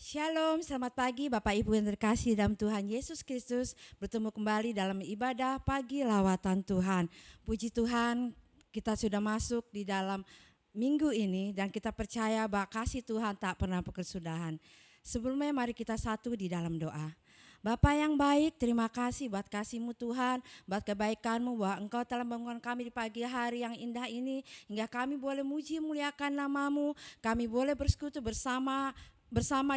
Shalom, selamat pagi Bapak Ibu yang terkasih dalam Tuhan Yesus Kristus. Bertemu kembali dalam ibadah pagi lawatan Tuhan. Puji Tuhan, kita sudah masuk di dalam minggu ini dan kita percaya bahwa kasih Tuhan tak pernah berkesudahan. Sebelumnya mari kita satu di dalam doa. Bapa yang baik, terima kasih buat kasih-Mu Tuhan, buat kebaikan-Mu bahwa Engkau telah membangunkan kami di pagi hari yang indah ini, hingga kami boleh muji muliakan nama-Mu, kami boleh bersekutu bersama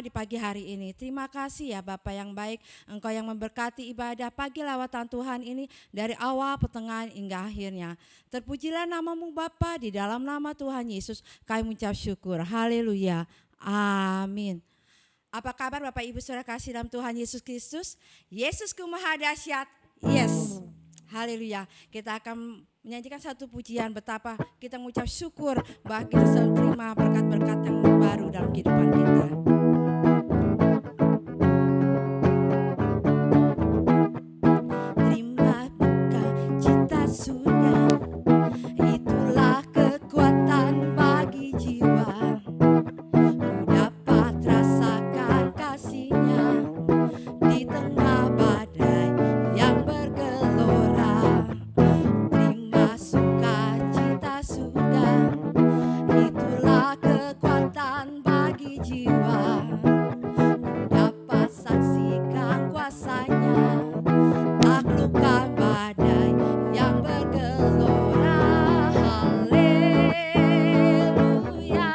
di pagi hari ini. Terima kasih ya Bapa yang baik, Engkau yang memberkati ibadah pagi lawatan Tuhan ini dari awal, pertengahan hingga akhirnya. Terpujilah nama-Mu Bapa, di dalam nama Tuhan Yesus kami mengucap syukur. Haleluya. Amin. Apa kabar Bapak Ibu Saudara kasih dalam Tuhan Yesus Kristus? Yesusku Maha Dahsyat. Yes. Haleluya. Kita akan menyanyikan satu pujian betapa kita mengucap syukur bahwa kita selalu terima berkat-berkat yang baru dalam kehidupan kita. Terima berkat cita surga, itulah kekuatan bagi jiwa. Ku dapat rasakan kasih-Nya di tengah badai yang bergelora. Terima sukacita surga, itulah kekuatan bagi jiwa. Ku dapat saksikan kuasa-Nya, taklukkan badai yang bergelora. Haleluya.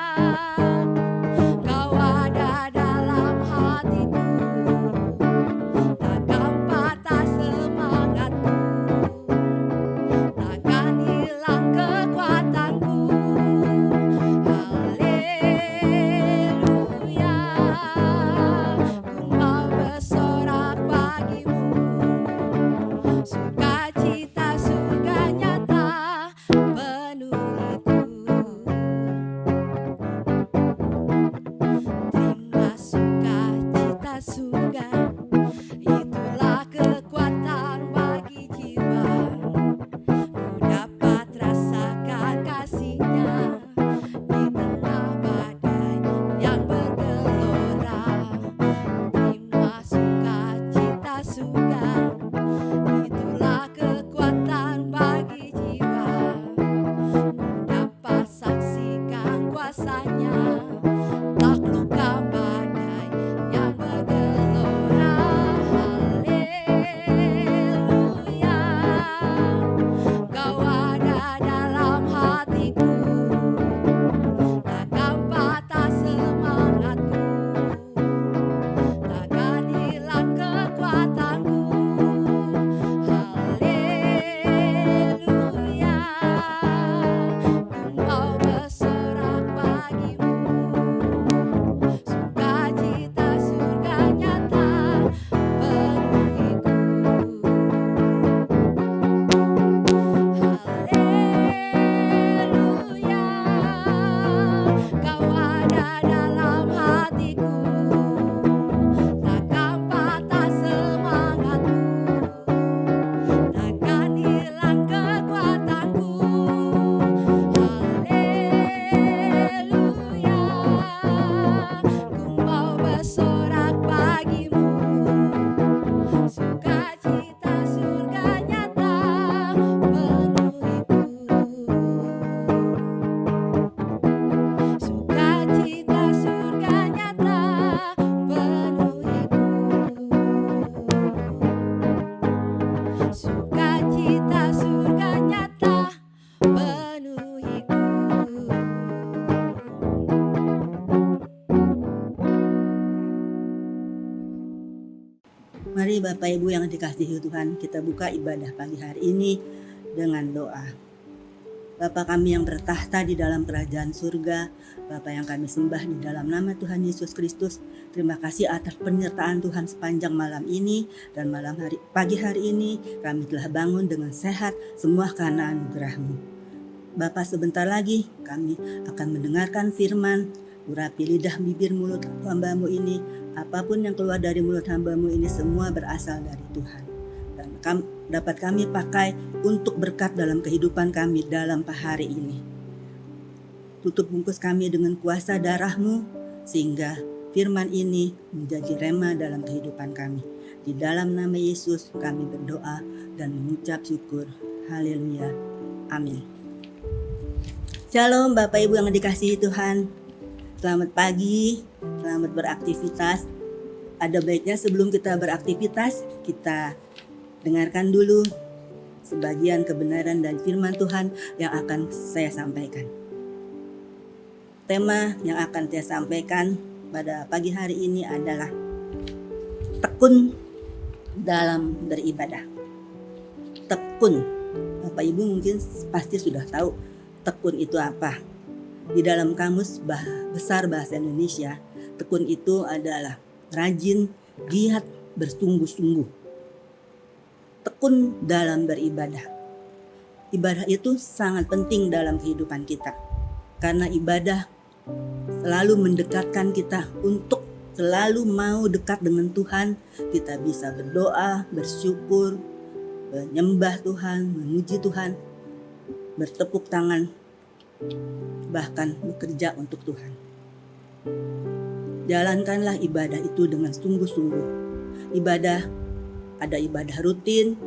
Kau ada dalam hatiku, takkan patah semangatku, takkan hilang kekuatanku. Haleluya. Ku mau bersorak bagimu, sukacita surga nyata penuhiku. Terima sukacita surga, itulah kekuatan bagi jiwa. Ku dapat rasakan kasih-Nya di tengah badai yang bergelora. Terima sukacita surga, itulah kekuatan bagi jiwa. Ku dapat saksikan kuasa-Nya, taklukkan badai yang bergelora. Haleluya. Kau ada dalam hatiku, takkan patah semangatku, takkan hilang kekuatanku. Haleluya. Ku mau bersorak bagimu, sukacita surga nyata penuhiku. Haleluya. Kau ada dalam hatiku, takkan patah semangatku, takkan hilang kekuatanku. Haleluya. Ku mau bersorak bagimu, sukacita surga nyata penuhiku. Sukacita surga nyata penuhiku. Sukacita surga nyata penuhiku. Mari Bapak Ibu yang dikasihi Tuhan, kita buka ibadah pagi hari ini dengan doa. Bapa kami yang bertahta di dalam kerajaan surga, Bapa yang kami sembah di dalam nama Tuhan Yesus Kristus, terima kasih atas penyertaan Tuhan sepanjang malam ini dan pagi hari ini kami telah bangun dengan sehat, semua karena anugerah-Mu. Bapa, sebentar lagi kami akan mendengarkan firman. Urapi lidah bibir mulut hamba-Mu ini, apapun yang keluar dari mulut hamba-Mu ini semua berasal dari Tuhan. Dan dapat kami pakai untuk berkat dalam kehidupan kami dalam hari ini. Tutup bungkus kami dengan kuasa darah-Mu, sehingga firman ini menjadi rema dalam kehidupan kami. Di dalam nama Yesus kami berdoa dan mengucap syukur. Haleluya. Amin. Shalom Bapak Ibu yang dikasihi Tuhan. Selamat pagi, selamat beraktivitas. Ada baiknya sebelum kita beraktivitas, kita dengarkan dulu sebagian kebenaran dan firman Tuhan yang akan saya sampaikan. Tema yang akan saya sampaikan pada pagi hari ini adalah tekun dalam beribadah. Tekun. Bapak Ibu mungkin pasti sudah tahu tekun itu apa. Di dalam kamus besar bahasa Indonesia, tekun itu adalah rajin, giat, bersungguh-sungguh. Tekun dalam beribadah. Ibadah itu sangat penting dalam kehidupan kita. Karena ibadah selalu mendekatkan kita untuk selalu mau dekat dengan Tuhan. Kita bisa berdoa, bersyukur, menyembah Tuhan, memuji Tuhan, bertepuk tangan, bahkan bekerja untuk Tuhan. Jalankanlah ibadah itu dengan sungguh-sungguh. Ada ibadah rutin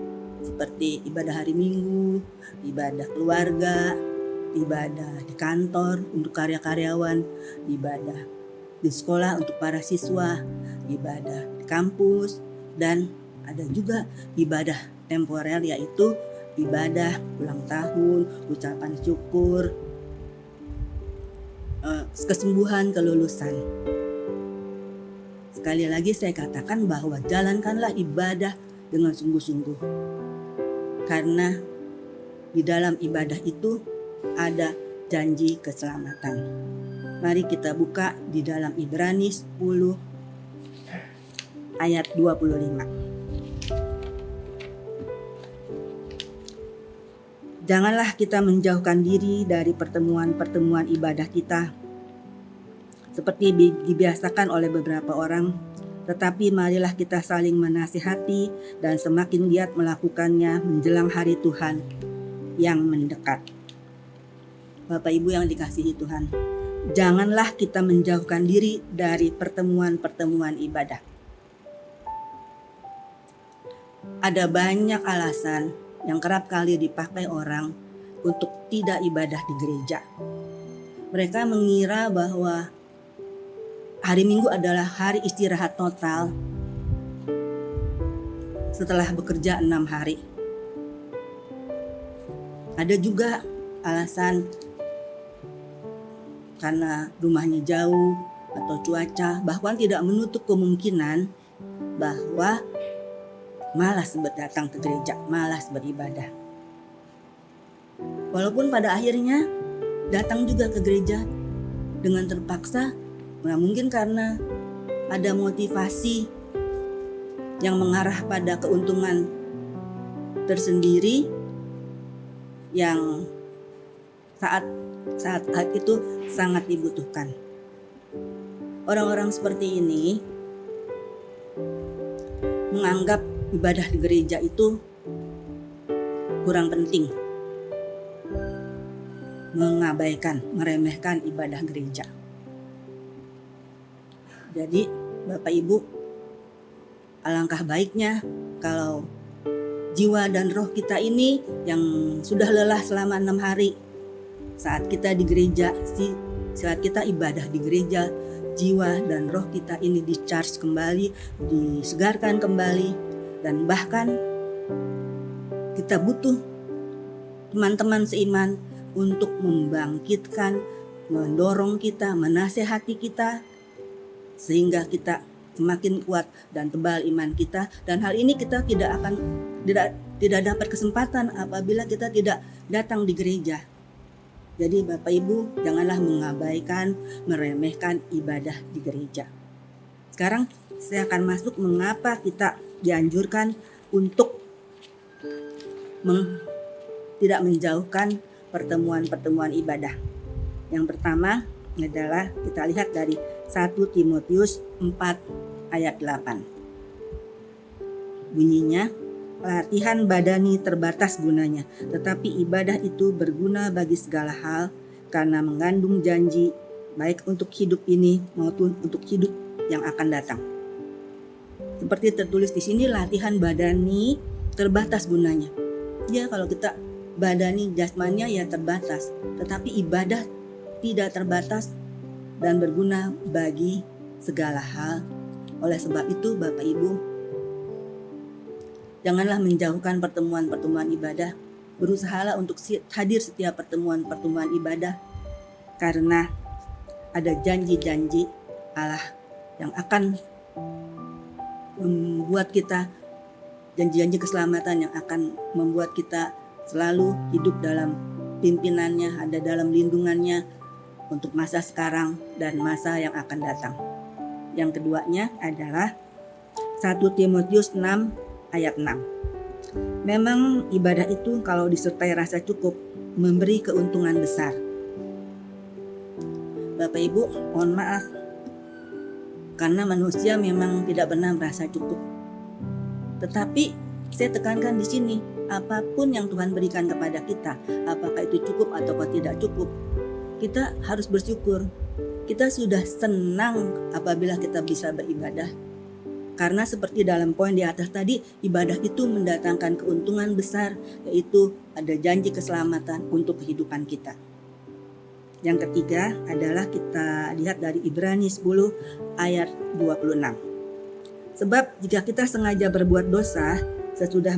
seperti ibadah hari Minggu, ibadah keluarga, ibadah di kantor untuk karya-karyawan, ibadah di sekolah untuk para siswa, ibadah di kampus, dan ada juga ibadah temporer, yaitu ibadah ulang tahun, ucapan syukur, kesembuhan, kelulusan. Sekali lagi saya katakan bahwa jalankanlah ibadah dengan sungguh-sungguh. Karena di dalam ibadah itu ada janji keselamatan. Mari kita buka di dalam Ibrani 10 ayat 25. Janganlah kita menjauhkan diri dari pertemuan-pertemuan ibadah kita seperti dibiasakan oleh beberapa orang, tetapi marilah kita saling menasihati dan semakin giat melakukannya menjelang hari Tuhan yang mendekat. Bapak Ibu yang dikasihi Tuhan, janganlah kita menjauhkan diri dari pertemuan-pertemuan ibadah. Ada banyak alasan yang kerap kali dipakai orang untuk tidak ibadah di gereja. Mereka mengira bahwa hari Minggu adalah hari istirahat total setelah bekerja 6 hari. Ada juga alasan karena rumahnya jauh atau cuaca, bahkan tidak menutup kemungkinan bahwa malas datang ke gereja, malas beribadah. Walaupun pada akhirnya datang juga ke gereja dengan terpaksa. Nah, mungkin karena ada motivasi yang mengarah pada keuntungan tersendiri yang saat itu sangat dibutuhkan. Orang-orang seperti ini menganggap ibadah di gereja itu kurang penting, mengabaikan, meremehkan ibadah gereja. Jadi Bapak Ibu, alangkah baiknya kalau jiwa dan roh kita ini yang sudah lelah selama 6 hari, saat kita di gereja, saat kita ibadah di gereja, jiwa dan roh kita ini di-charge kembali, disegarkan kembali, dan bahkan kita butuh teman-teman seiman untuk membangkitkan, mendorong kita, menasehati kita, sehingga kita semakin kuat dan tebal iman kita. Dan hal ini kita tidak dapat kesempatan apabila kita tidak datang di gereja. Jadi Bapak Ibu, janganlah mengabaikan, meremehkan ibadah di gereja. Sekarang saya akan masuk mengapa kita dianjurkan untuk tidak menjauhkan pertemuan-pertemuan ibadah. Yang pertama adalah kita lihat dari 1 Timotius 4 ayat 8. Bunyinya, latihan badani terbatas gunanya, tetapi ibadah itu berguna bagi segala hal karena mengandung janji baik untuk hidup ini maupun untuk hidup yang akan datang. Seperti tertulis di sini, latihan badani terbatas gunanya. Ya, kalau kita badani jasmania ya terbatas, tetapi ibadah tidak terbatas dan berguna bagi segala hal. Oleh sebab itu Bapak Ibu, janganlah menjauhkan pertemuan-pertemuan ibadah. Berusahalah untuk hadir setiap pertemuan-pertemuan ibadah, karena ada janji-janji Allah yang akan membuat kita, janji-janji keselamatan yang akan membuat kita selalu hidup dalam pimpinannya, ada dalam lindungannya untuk masa sekarang dan masa yang akan datang. Yang keduanya adalah 1 Timotius 6 ayat 6. Memang ibadah itu kalau disertai rasa cukup memberi keuntungan besar. Bapak Ibu, mohon maaf, karena manusia memang tidak pernah merasa cukup. Tetapi saya tekankan di sini, apapun yang Tuhan berikan kepada kita, apakah itu cukup atau tidak cukup, kita harus bersyukur. Kita sudah senang apabila kita bisa beribadah. Karena seperti dalam poin di atas tadi, ibadah itu mendatangkan keuntungan besar, yaitu ada janji keselamatan untuk kehidupan kita. Yang ketiga adalah kita lihat dari Ibrani 10 ayat 26. Sebab jika kita sengaja berbuat dosa sesudah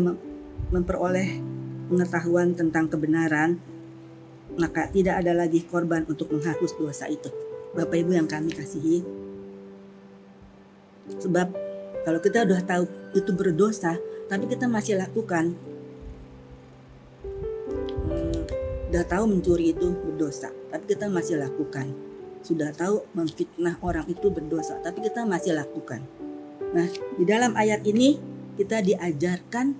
memperoleh pengetahuan tentang kebenaran, maka tidak ada lagi korban untuk menghapus dosa itu. Bapak Ibu yang kami kasihi, sebab kalau kita udah tahu itu berdosa, tapi kita masih lakukan, udah tahu mencuri itu berdosa, tapi kita masih lakukan. Sudah tahu memfitnah orang itu berdosa, tapi kita masih lakukan. Nah, di dalam ayat ini kita diajarkan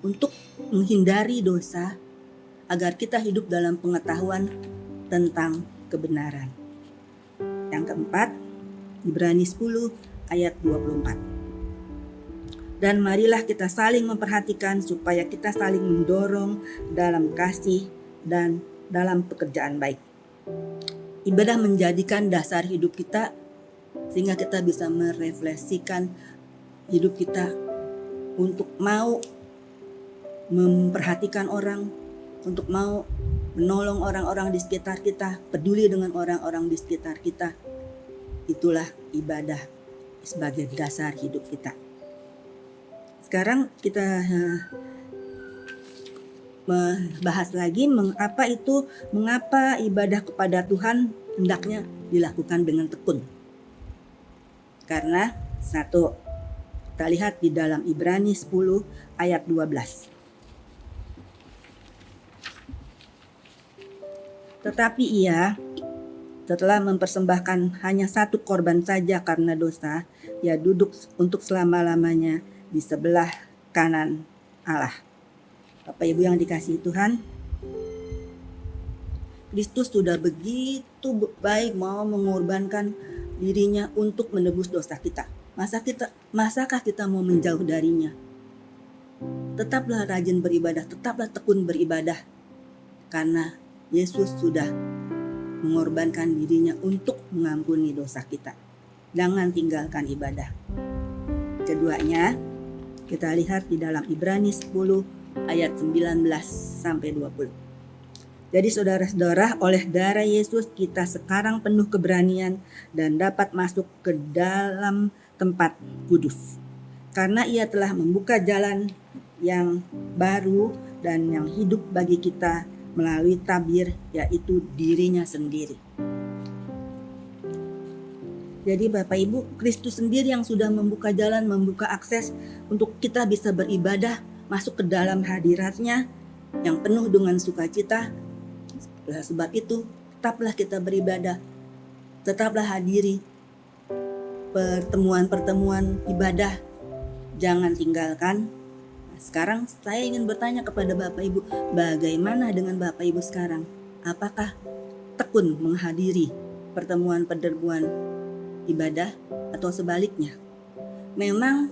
untuk menghindari dosa agar kita hidup dalam pengetahuan tentang kebenaran. Yang keempat, Ibrani 10 ayat 24. Dan marilah kita saling memperhatikan supaya kita saling mendorong dalam kasih dan dalam pekerjaan baik. Ibadah menjadikan dasar hidup kita sehingga kita bisa merefleksikan hidup kita untuk mau memperhatikan orang, untuk mau menolong orang-orang di sekitar kita, peduli dengan orang-orang di sekitar kita. Itulah ibadah sebagai dasar hidup kita. Sekarang kita bahas lagi mengapa ibadah kepada Tuhan hendaknya dilakukan dengan tekun. Karena satu, kita lihat di dalam Ibrani 10 ayat 12. Tetapi ia setelah mempersembahkan hanya satu korban saja karena dosa, ia duduk untuk selama-lamanya di sebelah kanan Allah. Bapak Ibu yang dikasihi Tuhan, Kristus sudah begitu baik mau mengorbankan dirinya untuk menebus dosa kita. Masakah kita mau menjauh darinya? Tetaplah rajin beribadah, tetaplah tekun beribadah, karena Yesus sudah mengorbankan dirinya untuk mengampuni dosa kita. Jangan tinggalkan ibadah. Keduanya, kita lihat di dalam Ibrani 10 ayat 19 sampai 20. Jadi saudara-saudara, oleh darah Yesus kita sekarang penuh keberanian dan dapat masuk ke dalam tempat kudus. Karena ia telah membuka jalan yang baru dan yang hidup bagi kita melalui tabir, yaitu dirinya sendiri. Jadi Bapak Ibu, Kristus sendiri yang sudah membuka jalan, membuka akses untuk kita bisa beribadah, masuk ke dalam hadiratnya yang penuh dengan sukacita. Sebab itu, tetaplah kita beribadah, tetaplah hadiri pertemuan-pertemuan ibadah, jangan tinggalkan. Sekarang saya ingin bertanya kepada Bapak Ibu, bagaimana dengan Bapak Ibu sekarang? Apakah tekun menghadiri pertemuan-pertemuan ibadah atau sebaliknya? Memang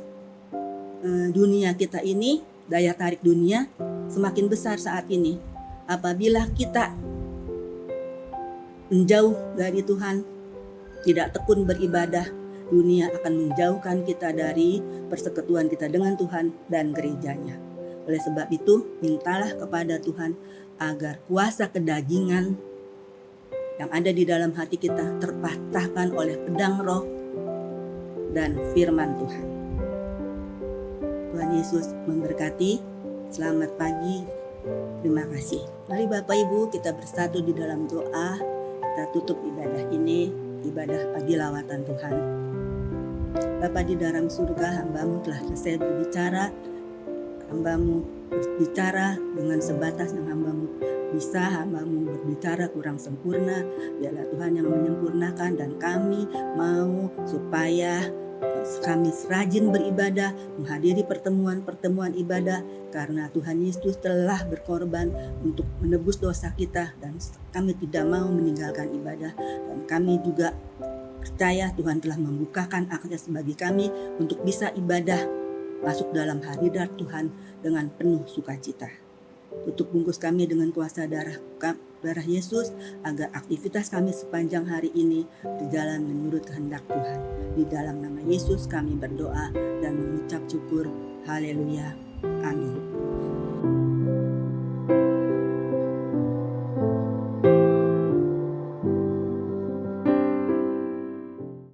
dunia kita ini, daya tarik dunia semakin besar saat ini. Apabila kita menjauh dari Tuhan, tidak tekun beribadah, dunia akan menjauhkan kita dari persekutuan kita dengan Tuhan dan gerejanya. Oleh sebab itu, mintalah kepada Tuhan agar kuasa kedagingan yang ada di dalam hati kita terpatahkan oleh pedang roh dan firman Tuhan. Tuhan Yesus memberkati. Selamat pagi. Terima kasih. Mari Bapak Ibu kita bersatu di dalam doa. Kita tutup ibadah ini, ibadah pagi lawatan Tuhan. Bapa di dalam surga, hamba-Mu telah selesai berbicara. Hamba-Mu berbicara dengan sebatas yang hamba-Mu bisa. Hamba-Mu berbicara kurang sempurna. Biarlah Tuhan yang menyempurnakan, dan kami mau supaya kami rajin beribadah, menghadiri pertemuan-pertemuan ibadah, karena Tuhan Yesus telah berkorban untuk menebus dosa kita, dan kami tidak mau meninggalkan ibadah. Dan kami juga percaya Tuhan telah membukakan akses bagi kami untuk bisa ibadah masuk dalam hadirat Tuhan dengan penuh sukacita. Tutup bungkus kami dengan kuasa darah Yesus, agar aktivitas kami sepanjang hari ini berjalan menurut kehendak Tuhan. Di dalam nama Yesus kami berdoa dan mengucap syukur. Haleluya. Amin.